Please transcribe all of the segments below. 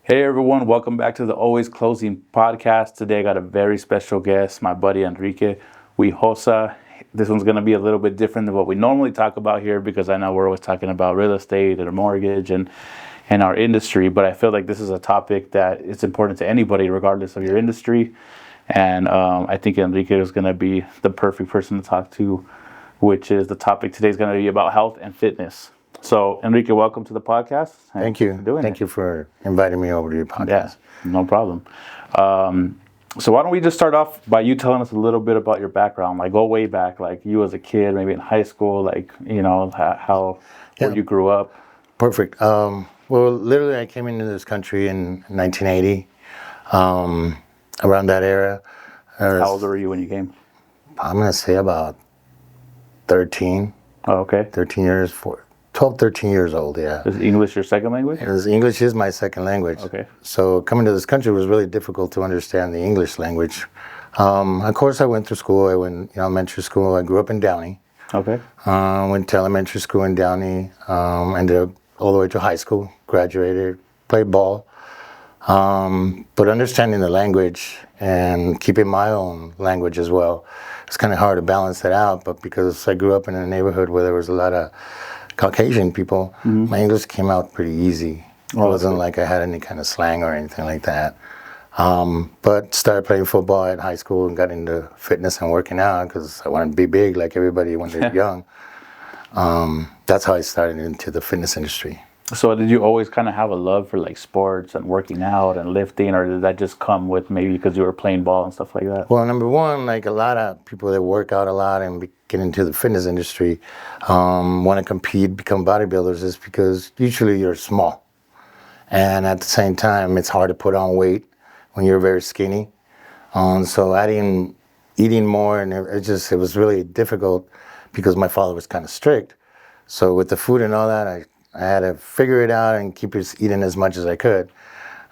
Hey everyone, welcome back to the Always Closing podcast. Today I got a very special guest, my buddy Enrique Guijosa. This one's going to be a little bit different than what we normally talk about here because I know we're always talking about real estate and a mortgage and our industry, but I feel like this is a topic that is important to anybody regardless of your industry. And I think Enrique is going to be the perfect person to talk to, which is the topic today is going to be about health and fitness. So, Enrique, welcome to the podcast. Thank you. Thank you for inviting me over to your podcast. Yeah, no problem. So why don't we just start off by you telling us a little bit about your background, like go way back, like you as a kid, maybe in high school, like, you know, where you grew up. Perfect. Well, literally I came into this country in 1980, around that era. How old were you when you came? I'm going to say about 13. Oh, okay. 12, 13 years old, yeah. Is English your second language? English is my second language. Okay. So coming to this country was really difficult to understand the English language. Of course, I went through school. I went elementary school. I grew up in Downey. Okay. Went to elementary school in Downey. Ended up all the way to high school. Graduated. Played ball. But understanding the language and keeping my own language as well, it's kind of hard to balance that out. But because I grew up in a neighborhood where there was a lot of Caucasian people, my English came out pretty easy. It wasn't like I had any kind of slang or anything like that. But started playing football at high school and got into fitness and working out because I wanted to be big like everybody when they're young. That's how I started into the fitness industry. So did you always kind of have a love for like sports and working out and lifting, or did that just come with maybe because you were playing ball and stuff like that? Well, number one, like a lot of people that work out a lot and get into the fitness industry want to compete, become bodybuilders, is because usually you're small. And at the same time, it's hard to put on weight when you're very skinny. So eating more, and it was really difficult because my father was kind of strict. So with the food and all that, I had to figure it out and keep eating as much as I could.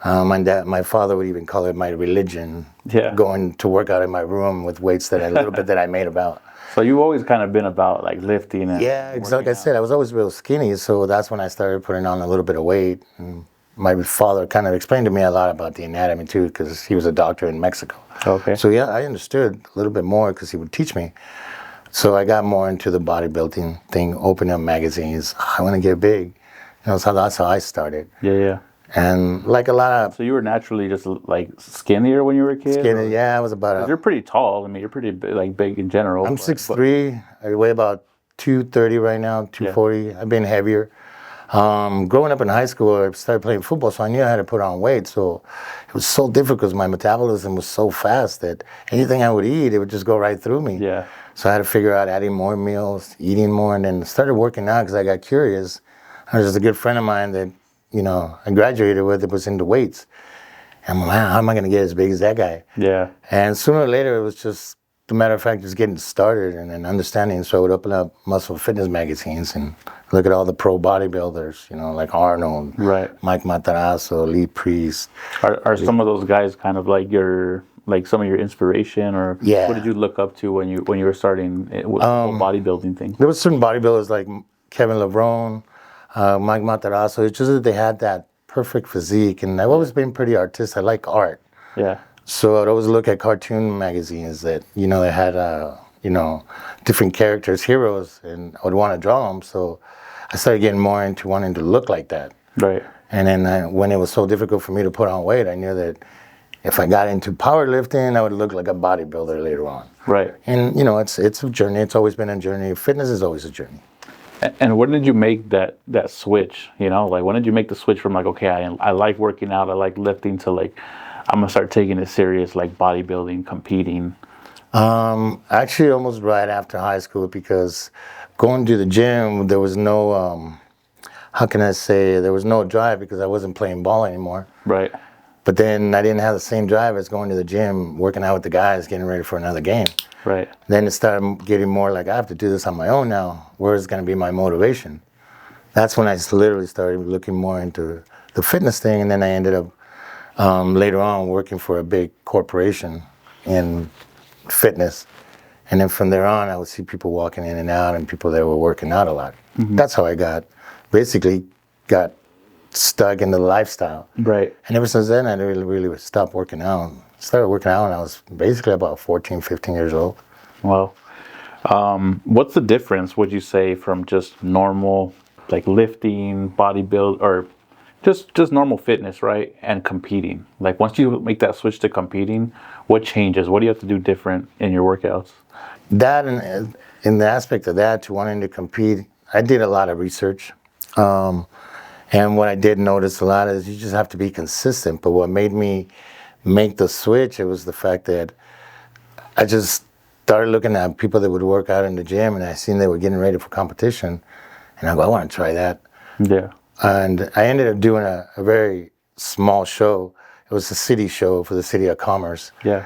My father would even call it my religion, going to work out in my room with weights that a little bit that I made about. So you've always kind of been about like lifting and like I said, I was always real skinny, so that's when I started putting on a little bit of weight. And my father kind of explained to me a lot about the anatomy too, because he was a doctor in Mexico. Okay. So yeah, I understood a little bit more because he would teach me. So I got more into the bodybuilding thing, opening up magazines. I want to get big. So that's how I started. Yeah. And like a lot of... So you were naturally just like skinnier when you were a kid? Skinny, yeah. I was about... You're pretty tall. I mean, you're pretty big in general. I'm 6'3". I weigh about 230 right now, 240. Yeah. I've been heavier. Growing up in high school, I started playing football, so I knew I had to put on weight. So it was so difficult because my metabolism was so fast that anything I would eat, it would just go right through me. Yeah. So I had to figure out adding more meals, eating more, and then started working out because I got curious. There's just a good friend of mine that, I graduated with that was into weights. And I'm like, how am I going to get as big as that guy? Yeah. And sooner or later, it was just, the matter of fact, just getting started and then understanding. So I would open up muscle fitness magazines and look at all the pro bodybuilders, like Arnold, Mike Matarazzo, Lee Priest. Are some of those guys kind of like some of your inspiration, or what did you look up to when you were starting with the whole bodybuilding thing? There was certain bodybuilders like Kevin LeBron, Mike Matarazzo. It's just that they had that perfect physique, and I've always been pretty artistic. I like art. Yeah. So I'd always look at cartoon magazines that, they had, different characters, heroes, and I would want to draw them. So I started getting more into wanting to look like that. Right. And then when it was so difficult for me to put on weight, I knew that if I got into powerlifting, I would look like a bodybuilder later on. Right. And, it's a journey. It's always been a journey. Fitness is always a journey. And when did you make that switch? When did you make the switch from like, okay, I like working out, I like lifting, to like, I'm gonna start taking it serious, like bodybuilding, competing? Actually, almost right after high school, because going to the gym, there was no, there was no drive because I wasn't playing ball anymore. Right. But then I didn't have the same drive as going to the gym, working out with the guys, getting ready for another game. Right. Then it started getting more like, I have to do this on my own now. Where's going to be my motivation? That's when I literally started looking more into the fitness thing, and then I ended up later on working for a big corporation in fitness. And then from there on, I would see people walking in and out and people that were working out a lot. Mm-hmm. That's how I got stuck in the lifestyle. Right. And ever since then, I really stopped working out. Started working out when I was basically about 14, 15 years old. Well, what's the difference, would you say, from just normal, like lifting, bodybuild, or just normal fitness, right? And competing. Like once you make that switch to competing, what changes? What do you have to do different in your workouts? That and in the aspect of that, to wanting to compete, I did a lot of research. And what I did notice a lot is you just have to be consistent. But what made me make the switch, it was the fact that I just started looking at people that would work out in the gym, and I seen they were getting ready for competition. And I go, I want to try that. Yeah. And I ended up doing a very small show. It was a city show for the City of Commerce. Yeah.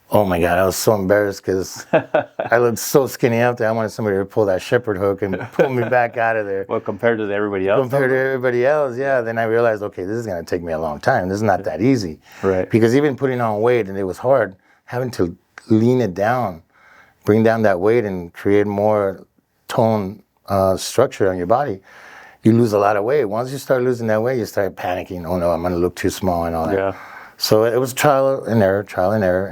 Oh my God, I was so embarrassed because I looked so skinny out there. I wanted somebody to pull that shepherd hook and pull me back out of there. Well, compared to everybody else? Compared to everybody else, yeah. Then I realized, okay, this is going to take me a long time. This is not that easy. Right. Because even putting on weight, and it was hard, having to lean it down, bring down that weight and create more tone structure on your body, you lose a lot of weight. Once you start losing that weight, you start panicking. Oh no, I'm going to look too small and all that. Yeah. So it was trial and error,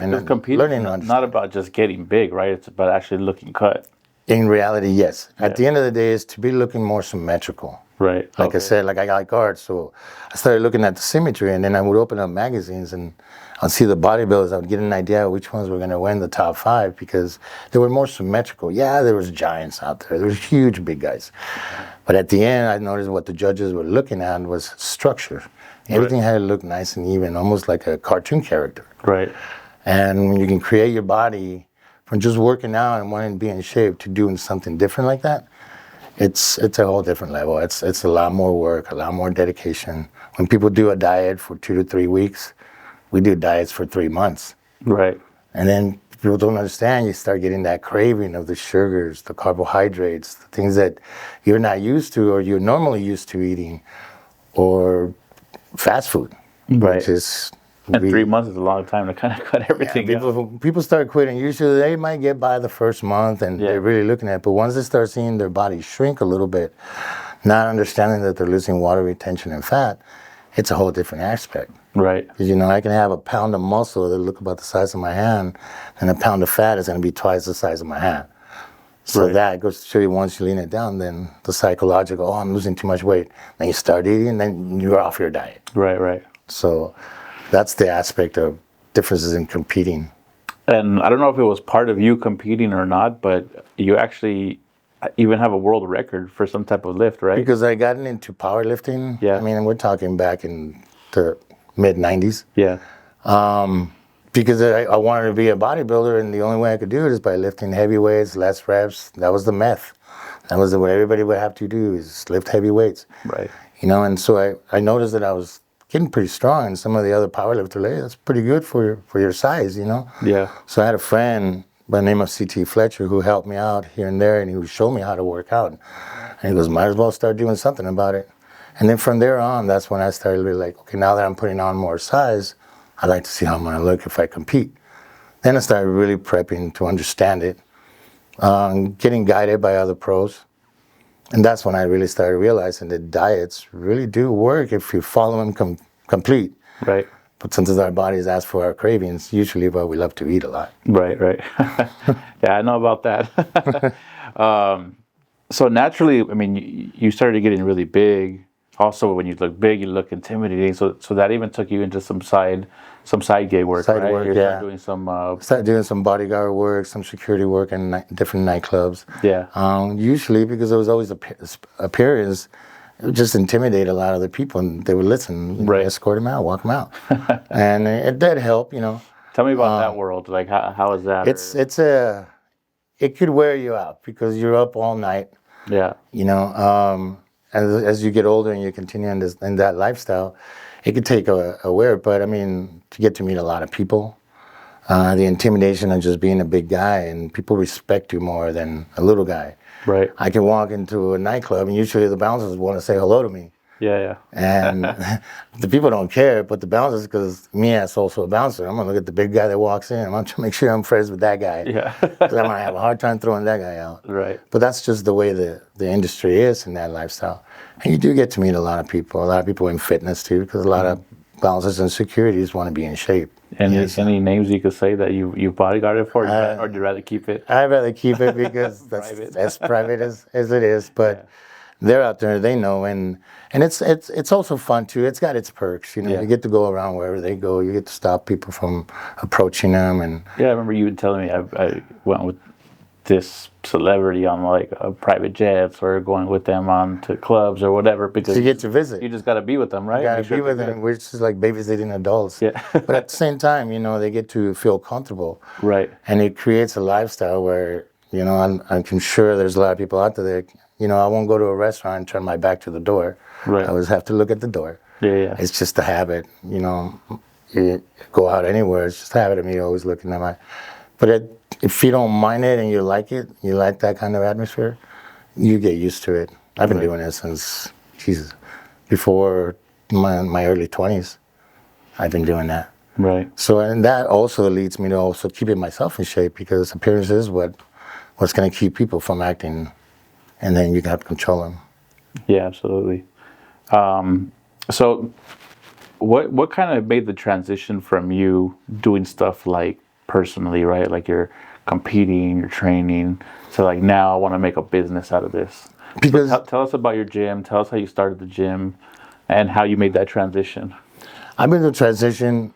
and then learning. Not about just getting big, right? It's about actually looking cut. In reality, yes. At the end of the day, is to be looking more symmetrical. Right. Like I said, like I got guards, so I started looking at the symmetry, and then I would open up magazines and I'd see the bodybuilders. I would get an idea of which ones were going to win the top 5 because they were more symmetrical. Yeah, there was giants out there. There was huge, big guys. But at the end, I noticed what the judges were looking at was structure. Everything had to look nice and even, almost like a cartoon character. Right. And when you can create your body from just working out and wanting to be in shape to doing something different like that, it's a whole different level. It's a lot more work, a lot more dedication. When people do a diet for 2 to 3 weeks, we do diets for 3 months. Right. And then people don't understand, you start getting that craving of the sugars, the carbohydrates, the things that you're not used to or you're normally used to eating, or fast food, Right. which is... And 3 months is a long time to kind of cut everything out. People start quitting. Usually they might get by the first month and they're really looking at it. But once they start seeing their body shrink a little bit, not understanding that they're losing water retention and fat, it's a whole different aspect. Right. Because, I can have a pound of muscle that look about the size of my hand, and a pound of fat is going to be twice the size of my hand. So that goes to show you, once you lean it down, then the psychological, oh, I'm losing too much weight. Then you start eating, and then you're off your diet. Right. So that's the aspect of differences in competing. And I don't know if it was part of you competing or not, but you actually even have a world record for some type of lift, right? Because I gotten into powerlifting. Yeah. I mean, we're talking back in the mid-90s. Yeah. Because I wanted to be a bodybuilder, and the only way I could do it is by lifting heavy weights, less reps. That was the meth. That was what everybody would have to do, is lift heavy weights. Right. And so I noticed that I was getting pretty strong, and some of the other powerlifters were like, hey, that's pretty good for your size, Yeah. So I had a friend by the name of C.T. Fletcher who helped me out here and there, and he would show me how to work out. And he goes, might as well start doing something about it. And then from there on, that's when I started really like, okay, now that I'm putting on more size, I'd like to see how I'm going to look if I compete. Then I started really prepping to understand it, getting guided by other pros. And that's when I really started realizing that diets really do work if you follow them complete. Right. But sometimes our bodies ask for our cravings, usually, but we love to eat a lot. Right. Yeah, I know about that. So naturally, I mean, you started getting really big. Also, when you look big, you look intimidating. So that even took you into some side gig work, Side right? work, You yeah. Started doing some bodyguard work, some security work in different nightclubs. Yeah. Usually, because there was always appearance, it would just intimidate a lot of the people, and they would listen. Right. Escort them out, walk them out, and it did help. Tell me about that world. Like, how is that? It could wear you out because you're up all night. Yeah. As you get older and you continue in that lifestyle, it could take a wear. But I mean, to get to meet a lot of people, the intimidation of just being a big guy, and people respect you more than a little guy. Right. I can walk into a nightclub and usually the bouncers want to say hello to me. Yeah, yeah. And the people don't care, but the bouncers, because me as also a bouncer, I'm gonna look at the big guy that walks in. I'm gonna try to make sure I'm friends with that guy. Yeah. Because I'm gonna have a hard time throwing that guy out. Right. But that's just the way the industry is in that lifestyle. And you do get to meet a lot of people in fitness too, because a lot of bouncers and securities want to be in shape. Any names you could say that you bodyguarded for, or do you rather keep it? I'd rather keep it because that's Private. as private as it is. But they're out there, they know, and it's also fun too. It's got its perks, you know. Yeah. You get to go around wherever they go. You get to stop people from approaching them, and Yeah, I remember you telling me I went with this celebrity on like a private jets or going with them on to clubs or whatever because you get to visit. you just got to be with them, right? You gotta Make sure be with they're them. good. We're just like babysitting adults. Yeah. But at the same time, you know, they get to feel comfortable. Right. And it creates a lifestyle where, you know, I'm sure there's a lot of people out there that, you know, I won't go to a restaurant and turn my back to the door. Right. I always have to look at the door. Yeah, yeah. It's just a habit, you know. You go out anywhere, it's just a habit of me always looking at my. But if you don't mind it and you like that kind of atmosphere, you get used to it. I've been doing this since, Jesus, before my early 20s. I've been doing that. Right. So, and that also leads me to also keeping myself in shape, because appearance is what's going to keep people from acting, and then you have to control them. Yeah, absolutely. So what kind of made the transition from you doing stuff like personally, right? Like you're competing, you're training, so like now I want to make a business out of this. Because So tell us about your gym. Tell us how you started the gym and how you made that transition. I made the transition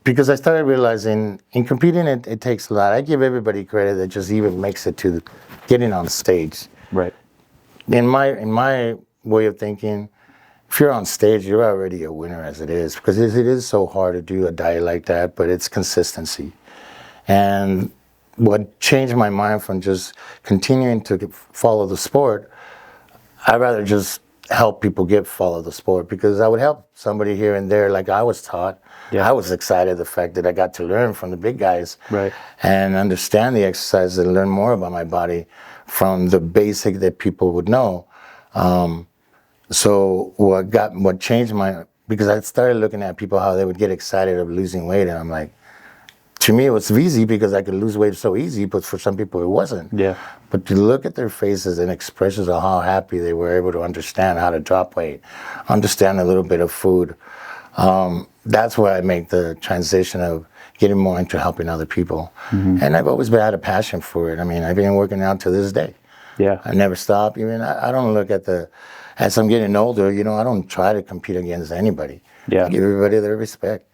because I started realizing in competing, it takes a lot. I give everybody credit that just even makes it to getting on stage. Right. In my way of thinking, if you're on stage, you're already a winner as it is, because it is so hard to do a diet like that, but it's consistency. And what changed my mind from just continuing to follow the sport, I'd rather just help people follow the sport, because I would help somebody here and there like I was taught. Yeah. I was excited the fact that I got to learn from the big guys, Right. and understand the exercises and learn more about my body from the basic that people would know. So what changed because I started looking at people, how they would get excited of losing weight, and I'm like, to me it was easy because I could lose weight so easy, but for some people it wasn't. Yeah. But to look at their faces and expressions of how happy they were able to understand how to drop weight, understand a little bit of food, that's where I make the transition of getting more into helping other people. Mm-hmm. And I've always had a passion for it. I mean, I've been working out to this day. Yeah. I never stop. Even I don't look at as I'm getting older, you know, I don't try to compete against anybody. Yeah. I give everybody their respect.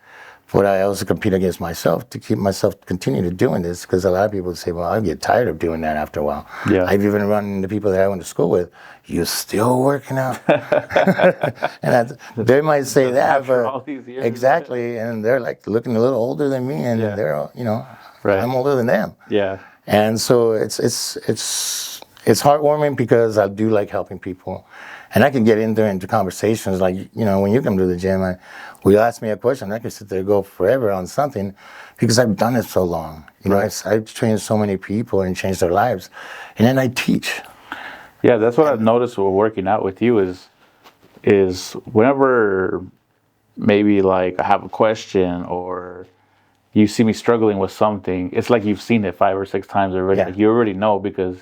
But I also compete against myself to keep myself continue to doing this, because a lot of people say, well, I get tired of doing that after a while. Yeah. I've even run into people that I went to school with, you're still working out? And they might say that, After but all these years. exactly, and they're like looking a little older than me, and Yeah. they're, you know, Right. I'm older than them. Yeah. And so it's heartwarming, because I do like helping people. And I can get into conversations like, you know, when you come to the gym, will you ask me a question? I can sit there and go forever on something, because I've done it so long. You know, Right. I've trained so many people and changed their lives. And then I teach. Yeah, that's what I've noticed with working out with you is whenever maybe like I have a question or you see me struggling with something, it's like you've seen it 5 or 6 times already. Yeah. Like you already know, because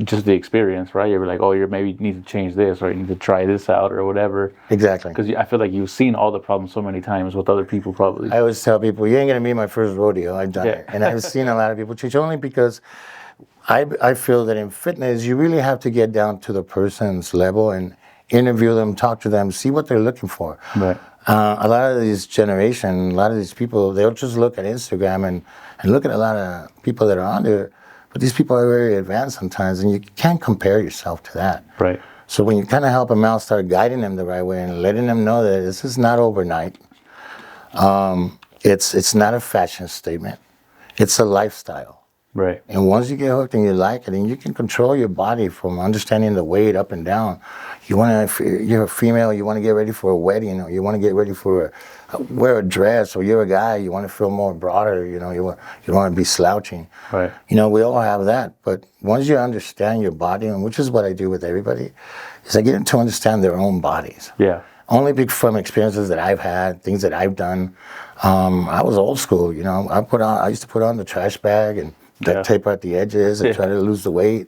just the experience, right? You're like, oh, you maybe need to change this, or you need to try this out, or whatever. Exactly. Because I feel like you've seen all the problems so many times with other people, probably. I always tell people, you ain't going to be my first rodeo. I've done it. And I've seen a lot of people change, only because I feel that in fitness, you really have to get down to the person's level and interview them, talk to them, see what they're looking for. Right. A lot of these people, they'll just look at Instagram and look at a lot of people that are on there. But these people are very advanced sometimes, and you can't compare yourself to that. Right. So when you kind of help them out, start guiding them the right way and letting them know that this is not overnight. It's not a fashion statement. It's a lifestyle. Right. And once you get hooked and you like it, and you can control your body from understanding the weight up and down. You're a female, you want to get ready for a wedding, or you want to get ready for wear a dress, or you're a guy, you want to feel more broader, you don't want to be slouching. Right. We all have that. But once you understand your body, and which is what I do with everybody, is I get them to understand their own bodies. Yeah. Only from experiences that I've had, things that I've done. I was old school, I used to put on the trash bag and tape out the edges and try to lose the weight,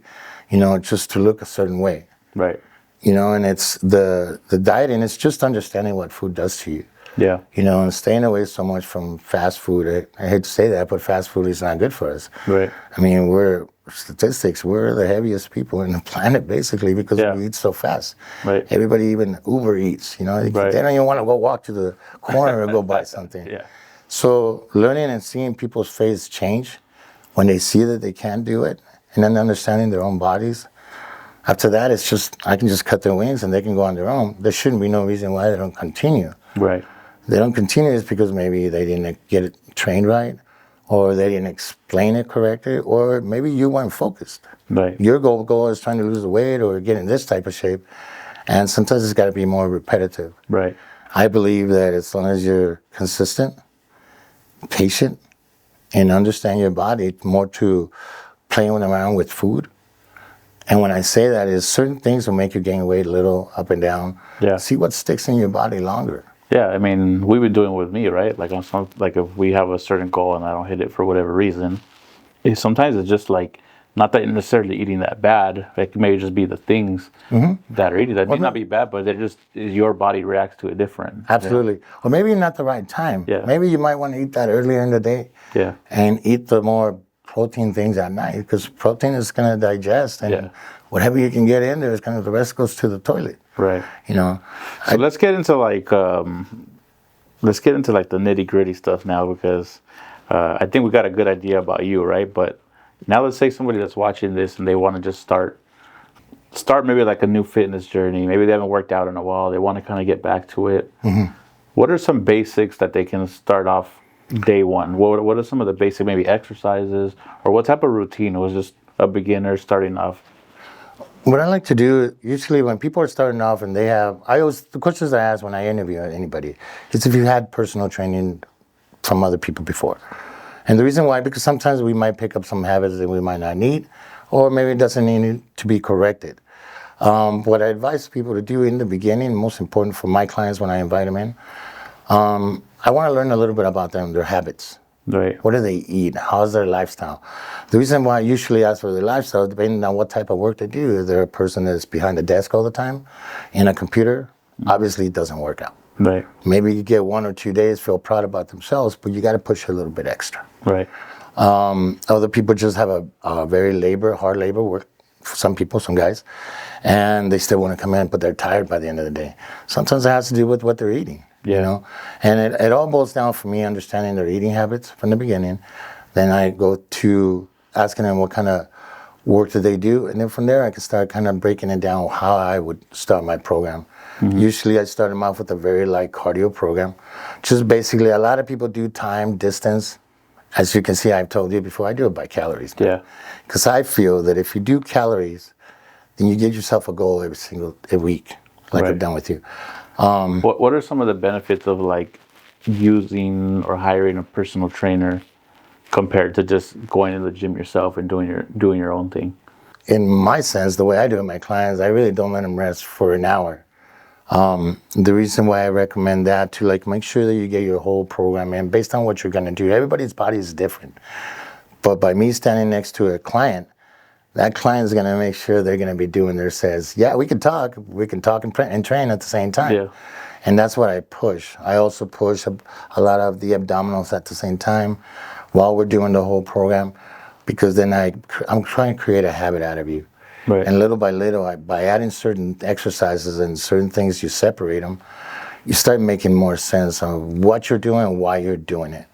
just to look a certain way. Right. And it's the dieting, it's just understanding what food does to you. Yeah. And staying away so much from fast food. I hate to say that, but fast food is not good for us. Right. I mean, we're the heaviest people on the planet, basically, because we eat so fast. Right. Everybody even Uber eats, They don't even want to go walk to the corner or go buy something. Yeah. So learning and seeing people's face change when they see that they can do it, and then understanding their own bodies. After that, it's just, I can just cut their wings and they can go on their own. There shouldn't be no reason why they don't continue. Right. They don't continue is because maybe they didn't get it trained right, or they didn't explain it correctly, or maybe you weren't focused. Right. Your goal is trying to lose the weight or get in this type of shape, and sometimes it's got to be more repetitive. Right. I believe that as long as you're consistent, patient, and understand your body, more to playing around with food. And when I say that, is certain things will make you gain weight a little up and down. Yeah. See what sticks in your body longer. Yeah, I mean, we've been doing it with me, right? Like if we have a certain goal and I don't hit it for whatever reason, sometimes it's just like not that you're necessarily eating that bad. It may just be the things that are eating that may not be bad, but they're just your body reacts to it different. Absolutely. Or maybe not the right time. Yeah. Maybe you might want to eat that earlier in the day. Yeah. And eat the more protein things at night, because protein is going to digest, and whatever you can get in there is kind of, the rest goes to the toilet. Right. So let's get into like the nitty gritty stuff now, because I think we got a good idea about you, right? But now let's say somebody that's watching this and they want to just start maybe like a new fitness journey. Maybe they haven't worked out in a while. They want to kind of get back to it. What are some basics that they can start off day one? What are some of the basic maybe exercises, or what type of routine was just a beginner starting off? What I like to do, usually when people are starting off and the questions I ask when I interview anybody is if you had personal training from other people before. And the reason why, because sometimes we might pick up some habits that we might not need, or maybe it doesn't need to be corrected. What I advise people to do in the beginning, most important for my clients when I invite them in, I want to learn a little bit about them, their habits. Right. What do they eat? How's their lifestyle? The reason why I usually ask for their lifestyle, depending on what type of work they do, if they're a person that's behind a desk all the time, in a computer, obviously it doesn't work out. Right. Maybe you get 1 or 2 days, feel proud about themselves, but you got to push a little bit extra. Right. Other people just have a very hard labor work, for some people, some guys, and they still want to come in, but they're tired by the end of the day. Sometimes it has to do with what they're eating. And it all boils down for me understanding their eating habits from the beginning. Then I go to asking them what kind of work do they do, and then from there I can start kind of breaking it down how I would start my program. Usually I start them off with a very light cardio program. Just basically, a lot of people do time, distance. As you can see, I've told you before, I do it by calories. Yeah. Because I feel that if you do calories, then you give yourself a goal every week, like I've done with you. What are some of the benefits of like using or hiring a personal trainer compared to just going to the gym yourself and doing your own thing? In my sense, the way I do it with my clients, I really don't let them rest for an hour. The reason why I recommend that, to like make sure that you get your whole program in based on what you're going to do. Everybody's body is different. But by me standing next to a client, that client is going to make sure they're going to be doing their says, yeah, we can talk and train at the same time. Yeah. And that's what I push. I also push a lot of the abdominals at the same time while we're doing the whole program, because then I'm trying to create a habit out of you. Right. And little by little, by adding certain exercises and certain things, you separate them, you start making more sense of what you're doing and why you're doing it.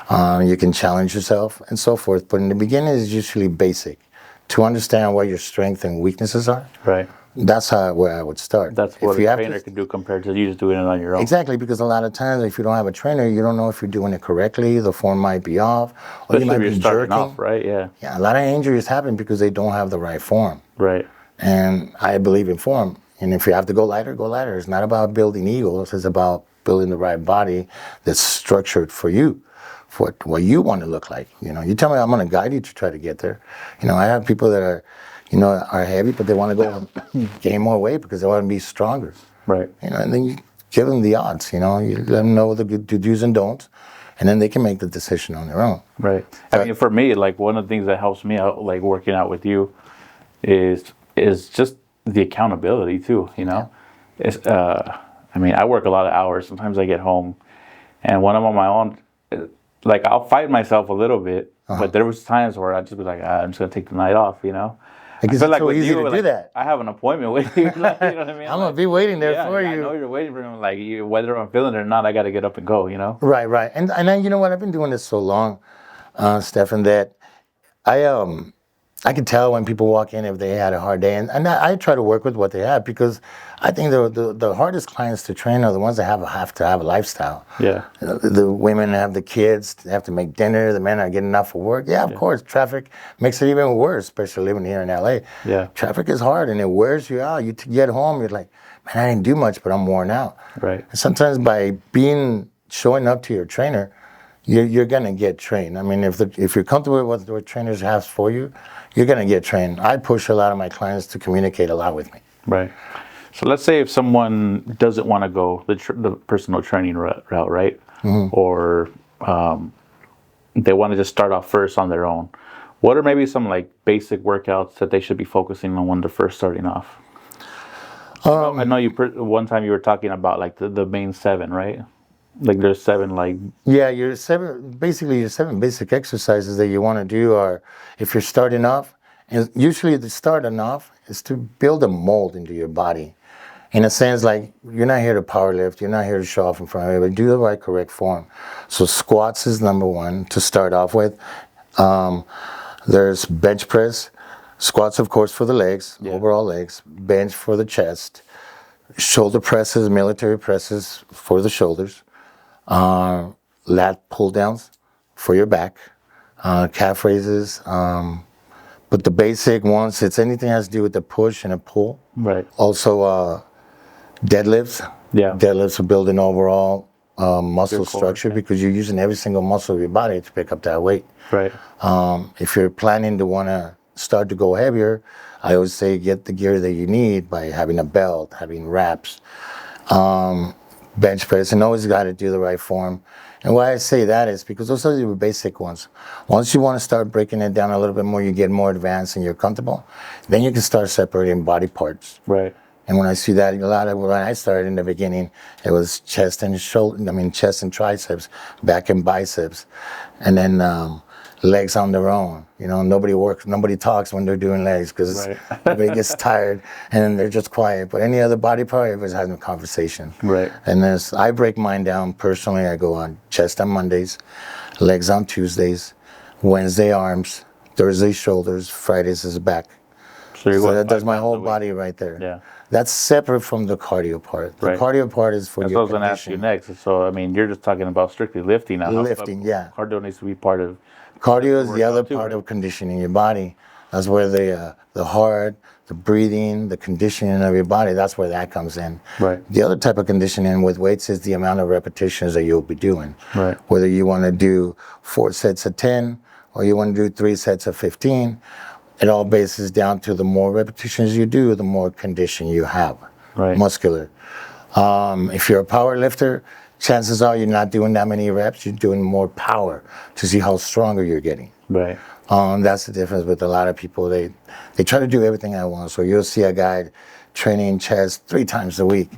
You can challenge yourself and so forth. But in the beginning, it's usually basic to understand what your strengths and weaknesses are. Right. That's where I would start. That's what a trainer could do compared to you just doing it on your own. Exactly, because a lot of times if you don't have a trainer, you don't know if you're doing it correctly. The form might be off, or Especially you might if be you're starting jerking. off, right? Yeah. Yeah, a lot of injuries happen because they don't have the right form. Right. And I believe in form. And if you have to go lighter, go lighter. It's not about building egos. It's about building the right body that's structured for you, for what you want to look like. You know, you tell me I'm going to guide you to try to get there. You know, I have people that are, are heavy, but they want to go gain more weight because they want to be stronger. Right. You know, and then you give them the odds. You know, you let them know the do's and don'ts, and then they can make the decision on their own. Right. I mean, for me, like one of the things that helps me out, like working out with you, is just the accountability too. You know, it's I mean, I work a lot of hours. Sometimes I get home, and when I'm on my own, like I'll fight myself a little bit. But there was times where I'd just be like, I'm just gonna take the night off. You know. Like, it's so easy to do that. I have an appointment with you. Like, you know what I mean? I'm gonna be waiting there for you. I know you're waiting for him. Like whether I'm feeling it or not, I got to get up and go. You know. Right, right. And then, you know what? I've been doing this so long, Stefan, that I can tell when people walk in if they had a hard day, and I try to work with what they have, because I think the hardest clients to train are the ones that have to have a lifestyle. Yeah. The women have the kids, they have to make dinner. The men are getting up for work. Yeah, of course, traffic makes it even worse, especially living here in LA. Yeah. Traffic is hard and it wears you out. You get home, you're like, man, I didn't do much, but I'm worn out. Right. And sometimes by showing up to your trainer, you're gonna get trained. I mean, if you're comfortable with what trainers have for you, you're gonna get trained. I push a lot of my clients to communicate a lot with me. Right. So let's say if someone doesn't want to go the personal training route, right? Mm-hmm. Or they want to just start off first on their own. What are maybe some like basic workouts that they should be focusing on when they're first starting off? I know you one time you were talking about like the main 7, right? Like there's 7 like... Yeah, your 7 basic exercises that you want to do are, if you're starting off, and usually the starting off is to build a mold into your body. In a sense, like, you're not here to power lift, you're not here to show off in front of everybody, do the right correct form. So squats is number 1 to start off with. There's bench press, squats of course for the legs, overall legs, bench for the chest, shoulder presses, military presses for the shoulders. Lat pull downs for your back, calf raises, but the basic ones, it's anything that has to do with the push and a pull. Right. Also, deadlifts. Yeah. Deadlifts are building overall muscle structure, because you're using every single muscle of your body to pick up that weight. Right. If you're planning to want to start to go heavier, I always say get the gear that you need by having a belt, having wraps. Bench press, and always got to do the right form. And why I say that is because those are the basic ones. Once you want to start breaking it down a little bit more, you get more advanced and you're comfortable, then you can start separating body parts. Right. And when I see that, a lot of when I started in the beginning, it was chest and chest and triceps, back and biceps, and then legs on their own. You know, nobody talks when they're doing legs, because everybody gets tired and then they're just quiet. But any other body part, everybody's having a conversation. Right. And I break mine down personally. I go on chest on Mondays, legs on Tuesdays, Wednesday arms, Thursday shoulders, Fridays is back. So that does my whole body right there. Yeah. That's separate from the cardio part. The cardio part is for your conditioning. That's what I was going to ask you next. So, I mean, you're just talking about strictly lifting now. Lifting, yeah. Cardio needs to be part of... Cardio is the other part of conditioning your body. That's where the heart, the breathing, the conditioning of your body, that's where that comes in. Right. The other type of conditioning with weights is the amount of repetitions that you'll be doing. Right. Whether you want to do 4 sets of 10 or you want to do 3 sets of 15, it all bases down to the more repetitions you do, the more condition you have, muscular. If you're a power lifter, chances are you're not doing that many reps, you're doing more power to see how stronger you're getting. Right. That's the difference with a lot of people. They try to do everything at once. So you'll see a guy training chest 3 times a week.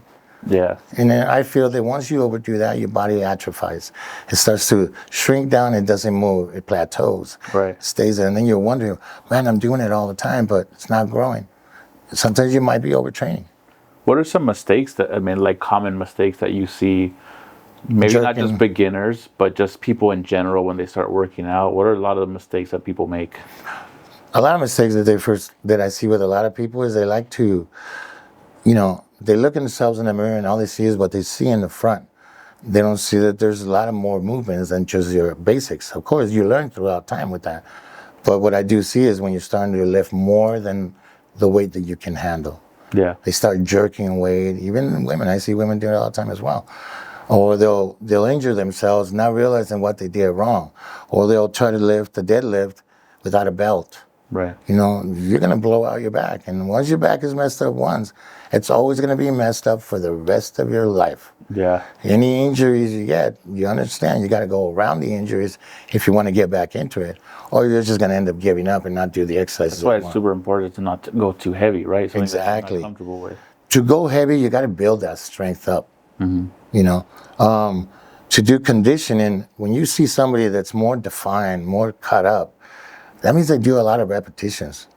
Yeah. And then I feel that once you overdo that, your body atrophies. It starts to shrink down, it doesn't move, it plateaus. Right. It stays there, and then you're wondering, man, I'm doing it all the time, but it's not growing. Sometimes you might be overtraining. What are some mistakes like common mistakes that you see, maybe not just beginners, but just people in general when they start working out? What are a lot of the mistakes that people make? A lot of mistakes that I see with a lot of people is they like to, they look at themselves in the mirror and all they see is what they see in the front. They don't see that there's a lot of more movements than just your basics. Of course, you learn throughout time with that. But what I do see is when you're starting to lift more than the weight that you can handle. Yeah. They start jerking weight. Even women, I see women do it all the time as well. Or they'll injure themselves, not realizing what they did wrong. Or they'll try to lift the deadlift without a belt. Right. You're going to blow out your back. And once your back is messed up once, it's always going to be messed up for the rest of your life. Yeah. Any injuries you get, you understand, you got to go around the injuries if you want to get back into it. Or you're just going to end up giving up and not do the exercises. That's why it's super important to not go too heavy, right? Something Exactly. that you're not comfortable with. To go heavy, you got to build that strength up. To do conditioning, when you see somebody that's more defined, more cut up, that means they do a lot of repetitions.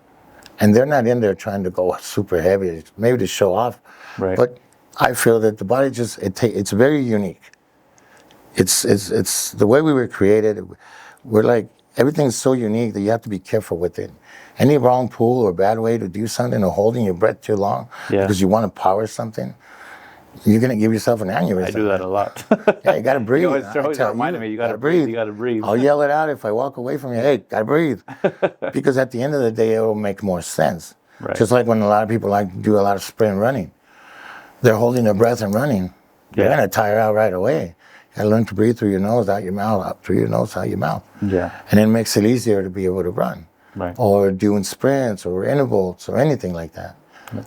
And they're not in there trying to go super heavy, maybe to show off. Right. But I feel that the body it's very unique. It's the way we were created. We're like, everything's so unique that you have to be careful with it. Any wrong pull or bad way to do something or holding your breath too long because you want to power something, you're going to give yourself an aneurysm. I do that a lot. Yeah, you got to breathe. You always reminding me, you got to breathe. You got to breathe. I'll yell it out if I walk away from you. Hey, got to breathe. Because at the end of the day, it will make more sense. Right. Just like when a lot of people like to do a lot of sprint running. They're holding their breath and running. They're going to tire out right away. You got to learn to breathe through your nose, out your mouth, out through your nose, out your mouth. Yeah. And it makes it easier to be able to run. Right. Or doing sprints or intervals or anything like that.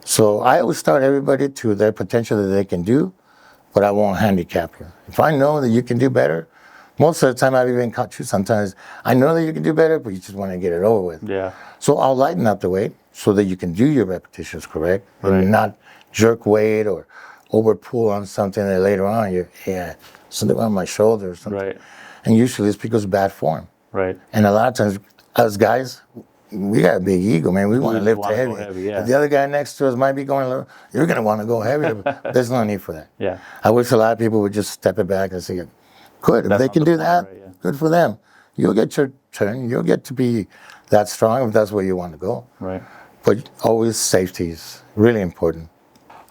So I always start everybody to their potential that they can do, but I won't handicap you. If I know that you can do better, most of the time I've even caught you sometimes, I know that you can do better, but you just want to get it over with. Yeah. So I'll lighten up the weight so that you can do your repetitions correct and not jerk weight or over pull on something that later on something on my shoulder or something. Right. And usually it's because of bad form. Right. And a lot of times, us guys, we got a big ego, man. We want to lift heavy. Yeah. If the other guy next to us might be going a little, you're going to want to go heavier. There's no need for that. Yeah. I wish a lot of people would just step it back and say, good, if they can do that, good for them. You'll get your turn. You'll get to be that strong if that's where you want to go. Right. But always safety is really important.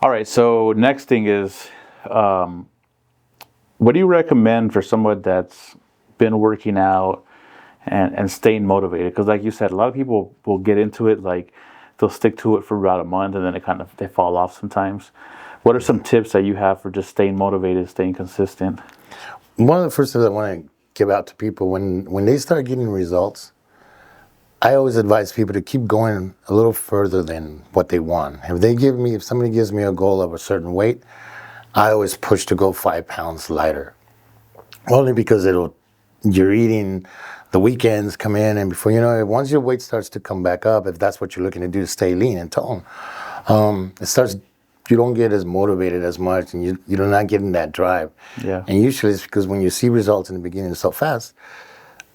All right. So next thing is, what do you recommend for someone that's been working out and staying motivated? Because like you said, a lot of people will get into it, like they'll stick to it for about a month and then they fall off sometimes. What are some tips that you have for just staying motivated, staying consistent? One of the first things I want to give out to people, when they start getting results, I always advise people to keep going a little further than what they want. If somebody gives me a goal of a certain weight, I always push to go 5 pounds lighter. Only because you're eating, the weekends come in, and before you know it, once your weight starts to come back up, if that's what you're looking to do, to stay lean and tone, you don't get as motivated as much, and you're not getting that drive. Yeah. And usually it's because when you see results in the beginning so fast,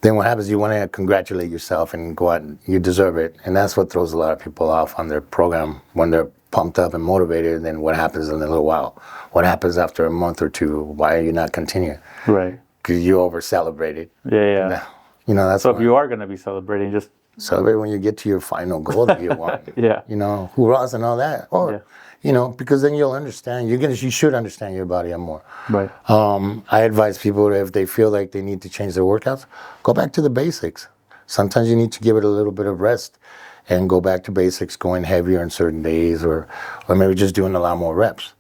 then what happens, you want to congratulate yourself and go out and you deserve it. And that's what throws a lot of people off on their program when they're pumped up and motivated. And then what happens in a little while? What happens after a month or two? Why are you not continuing? Right. Because you over-celebrated. Yeah. That's so if you are going to be celebrating, just celebrate when you get to your final goal that you want. Yeah. Hoorahs and all that. Or, because then you'll understand. You should understand your body more. Right. I advise people that if they feel like they need to change their workouts, go back to the basics. Sometimes you need to give it a little bit of rest and go back to basics, going heavier on certain days or maybe just doing a lot more reps.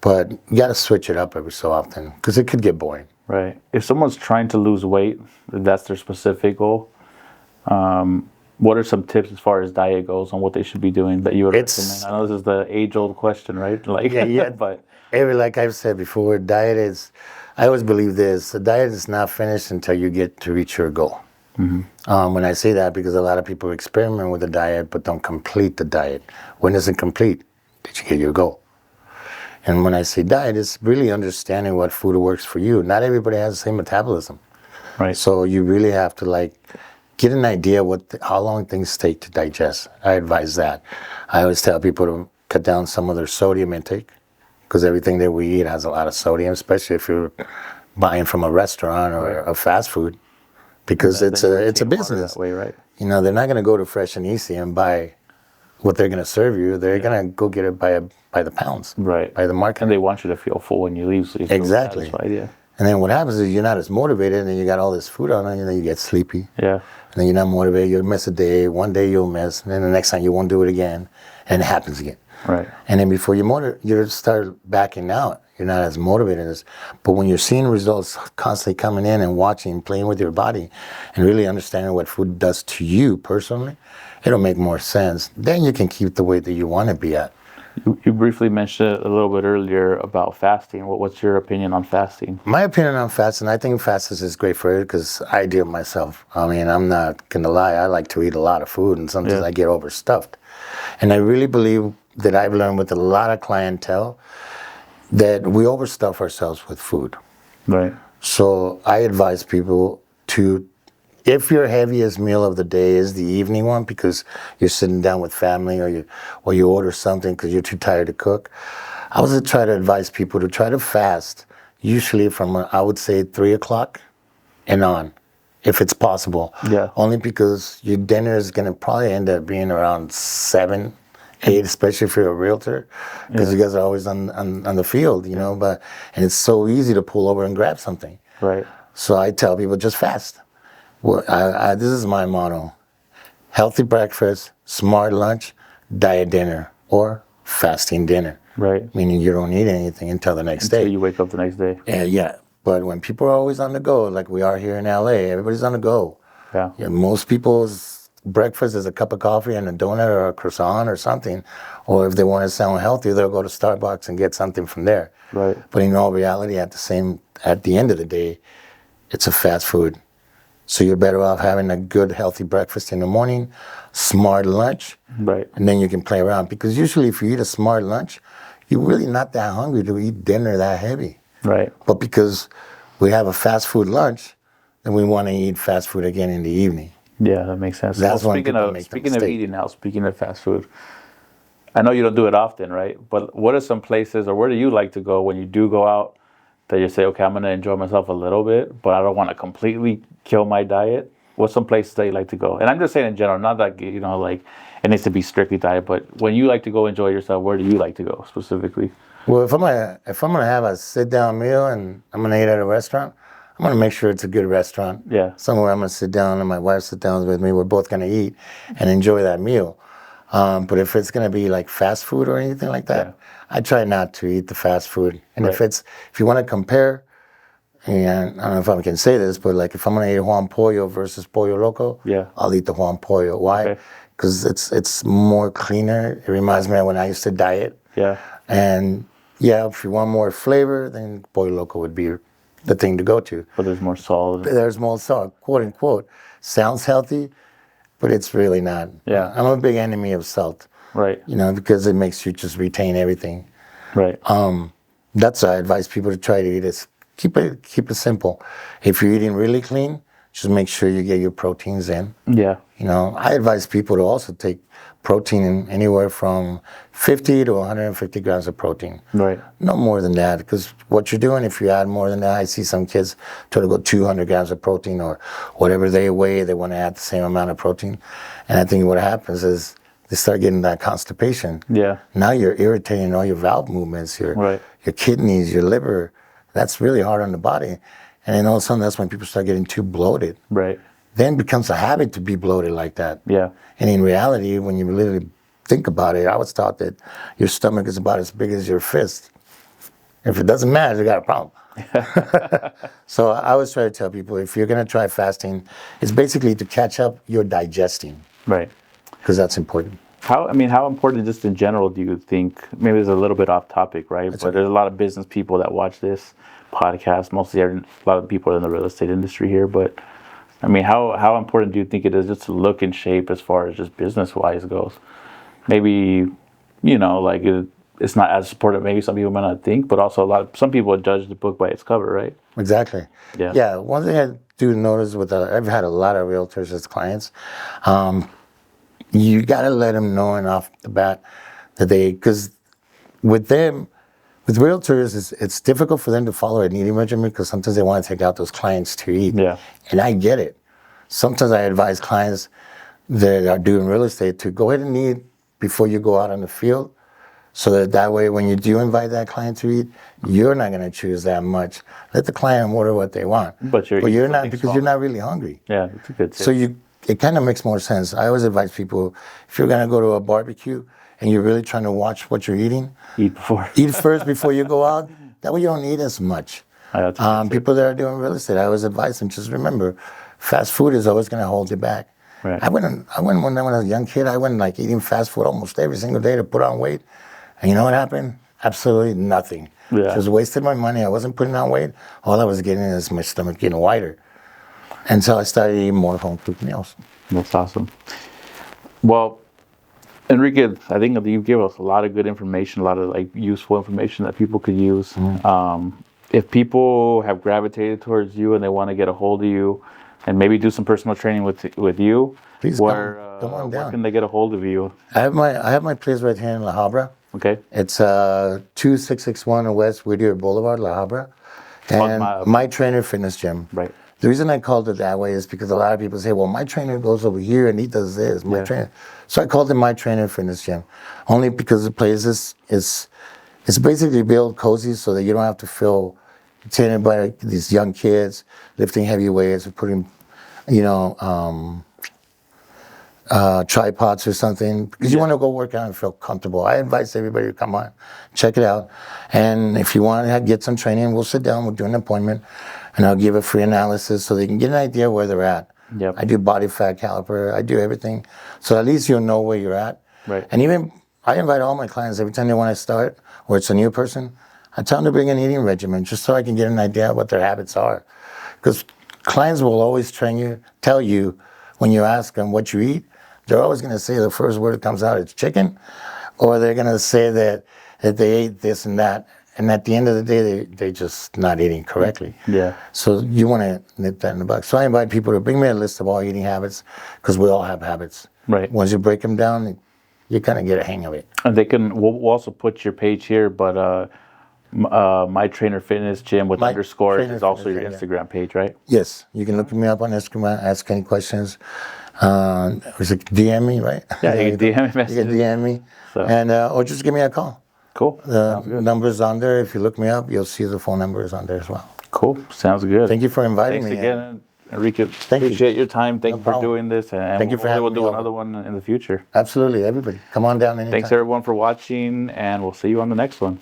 But you got to switch it up every so often because it could get boring. Right. If someone's trying to lose weight, if that's their specific goal, what are some tips as far as diet goes on what they should be doing that you would recommend? I know this is the age-old question, right? But like I've said before, I always believe this, the diet is not finished until you get to reach your goal. Mm-hmm. When I say that, because a lot of people experiment with the diet but don't complete the diet. When is it complete? Did you get your goal? And when I say diet, it's really understanding what food works for you. Not everybody has the same metabolism. Right. So you really have to get an idea how long things take to digest. I advise that. I always tell people to cut down some of their sodium intake because everything that we eat has a lot of sodium, especially if you're buying from a restaurant or a fast food. because And it's then you a retain water business. that way, right? You know, they're not going to go to Fresh and Easy and buy what they're going to serve you. They're going to go get it by the pounds, Right. by the market. And they want you to feel full when you leave, so you feel Exactly. satisfied. Yeah. And then what happens is you're not as motivated, and then you got all this food on you, and then you get sleepy. Yeah. And then you're not motivated. You'll miss a day. One day you'll miss, and then the next time you won't do it again, and it happens again. Right. And then before you start backing out, you're not as motivated as. But when you're seeing results constantly coming in and watching, playing with your body, and really understanding what food does to you personally, it'll make more sense. Then you can keep the weight that you want to be at. You briefly mentioned it a little bit earlier about fasting. What's your opinion on fasting? My opinion on fasting, I think fasting is great for it because I do it myself. I mean, I'm not going to lie. I like to eat a lot of food, and sometimes I get overstuffed. And I really believe that I've learned with a lot of clientele that we overstuff ourselves with food. Right. So I advise people to, if your heaviest meal of the day is the evening one because you're sitting down with family or you order something because you're too tired to cook, I would try to advise people to try to fast usually from, I would say, 3 o'clock and on, if it's possible. Yeah. Only because your dinner is going to probably end up being around 7, 8, especially if you're a realtor, because you guys are always on the field, you know, and it's so easy to pull over and grab something. Right. So I tell people, just fast. Well, this is my motto: healthy breakfast, smart lunch, diet dinner, or fasting dinner. Right. Meaning you don't eat anything until the next day. Until you wake up the next day. Yeah. But when people are always on the go, like we are here in LA, everybody's on the go. Yeah. Most people's breakfast is a cup of coffee and a donut or a croissant or something. Or if they want to sound healthy, they'll go to Starbucks and get something from there. Right. But in all reality, at the end of the day, it's a fast food. So you're better off having a good, healthy breakfast in the morning, smart lunch, Right. and then you can play around. Because usually if you eat a smart lunch, you're really not that hungry to eat dinner that heavy. Right. But because we have a fast food lunch, then we want to eat fast food again in the evening. Yeah, that makes sense. That's when speaking people of make the speaking of mistake. eating now, speaking of fast food, I know you don't do it often, right? But what are some places, or where do you like to go when you do go out, that you say, okay, I'm going to enjoy myself a little bit, but I don't want to completely kill my diet? What's some places that you like to go? And I'm just saying in general, not that, you know, like it needs to be strictly diet, but when you like to go enjoy yourself, where do you like to go specifically? Well, if I'm gonna have a sit-down meal and I'm gonna eat at a restaurant, I'm gonna make sure it's a good restaurant. Yeah. Somewhere I'm gonna sit down and my wife sit down with me. We're both gonna eat and enjoy that meal. But if it's gonna be like fast food or anything like that, I try not to eat the fast food. And Right. if you want to compare, and I don't know if I can say this, but like if I'm gonna eat Juan Pollo versus Pollo Loco, I'll eat the Juan Pollo. Why? Because it's more cleaner. It reminds me of when I used to diet. Yeah. And yeah, if you want more flavor, then Pollo Loco would be the thing to go to. But there's more salt. There's more salt, quote unquote. Sounds healthy, but it's really not. Yeah. I'm a big enemy of salt. Right. You know, because it makes you just retain everything. Right. That's why I advise people to try to eat it. Keep it simple. If you're eating really clean, just make sure you get your proteins in. Yeah. You know, I advise people to also take protein in anywhere from 50 to 150 grams of protein. Right. No more than that, because what you're doing, if you add more than that, I see some kids try to go 200 grams of protein or whatever they weigh, they want to add the same amount of protein. And I think what happens is they start getting that constipation. Yeah. Now you're irritating all your valve movements, your kidneys, your liver. That's really hard on the body. And then all of a sudden, that's when people start getting too bloated. Right. Then it becomes a habit to be bloated like that. Yeah. And in reality, when you really think about it, I was taught that your stomach is about as big as your fist. If it doesn't match, you got a problem. So I always try to tell people, if you're going to try fasting, it's basically to catch up your digesting. Right. Because that's important. How important just in general do you think, maybe it's a little bit off topic, right? But there's a lot of business people that watch this podcast. Mostly a lot of people are in the real estate industry here. But I mean, how important do you think it is just to look in shape as far as just business-wise goes? Maybe, you know, like it's not as supportive. Maybe some people might not think, but also some people judge the book by its cover, right? Exactly. Yeah. Yeah. One thing I do notice I've had a lot of realtors as clients. You got to let them know off the bat that because with realtors, it's difficult for them to follow an eating regimen because sometimes they want to take out those clients to eat. Yeah. And I get it. sometimes I advise clients that are doing real estate to go ahead and eat before you go out on the field, so that way when you do invite that client to eat, you're not going to choose that much. Let the client order what they want, But you're not, because you're not really hungry. Yeah, it's a good tip. So it kind of makes more sense. I always advise people, if you're going to go to a barbecue and you're really trying to watch what you're eating, eat before. eat first before you go out. That way you don't eat as much. People that are doing real estate, I always advise them, just remember, fast food is always going to hold you back. Right. I went when I was a young kid, I went like eating fast food almost every single day to put on weight. And you know what happened? Absolutely nothing. Yeah. Just wasted my money. I wasn't putting on weight. All I was getting is my stomach getting wider. And so I started eating more home-cooked meals. That's awesome. Well, Enrique, I think that you give us a lot of good information, a lot of like useful information that people could use. If people have gravitated towards you and they want to get a hold of you and maybe do some personal training with you, please where come on down. Where can they get a hold of you? I have my place right here in La Habra. Okay. It's 2661 West Whittier Boulevard, La Habra. And My Trainer Fitness Gym. Right. The reason I called it that way is because a lot of people say, well, my trainer goes over here and he does this. My trainer. So I called it My Trainer Fitness Gym. Only because the place is it's basically built cozy so that you don't have to feel intimidated by these young kids lifting heavy weights or putting, tripods or something, because you want to go work out and feel comfortable. I advise everybody to come on, check it out. And if you want to get some training, we'll sit down, we'll do an appointment, and I'll give a free analysis so they can get an idea where they're at. Yep. I do body fat caliper, I do everything. So at least you'll know where you're at. Right. And even, I invite all my clients, every time they want to start, or it's a new person, I tell them to bring an eating regimen, just so I can get an idea of what their habits are. Because clients will always tell you, when you ask them what you eat, they're always going to say the first word that comes out is chicken, or they're going to say that they ate this and that, and at the end of the day, they're just not eating correctly. Yeah. So you want to nip that in the bud. So I invite people to bring me a list of all eating habits, because we all have habits. Right. Once you break them down, you kind of get a hang of it. And we'll also put your page here, but My Trainer Fitness Gym with underscores is also your Instagram page, right? Yes. You can look me up on Instagram, ask any questions. Was it DM me, right? Yeah, you can DM me. You can DM me. So. And, or just give me a call. Cool. The number's on there. If you look me up, you'll see the phone numbers on there as well. Cool. Sounds good. Thank you for inviting me. Thanks again, Enrique. Appreciate your time. Thank you for doing this. And thank you for having me. We'll do another one in the future. Absolutely. Everybody, come on down anytime. Thanks everyone for watching, and we'll see you on the next one.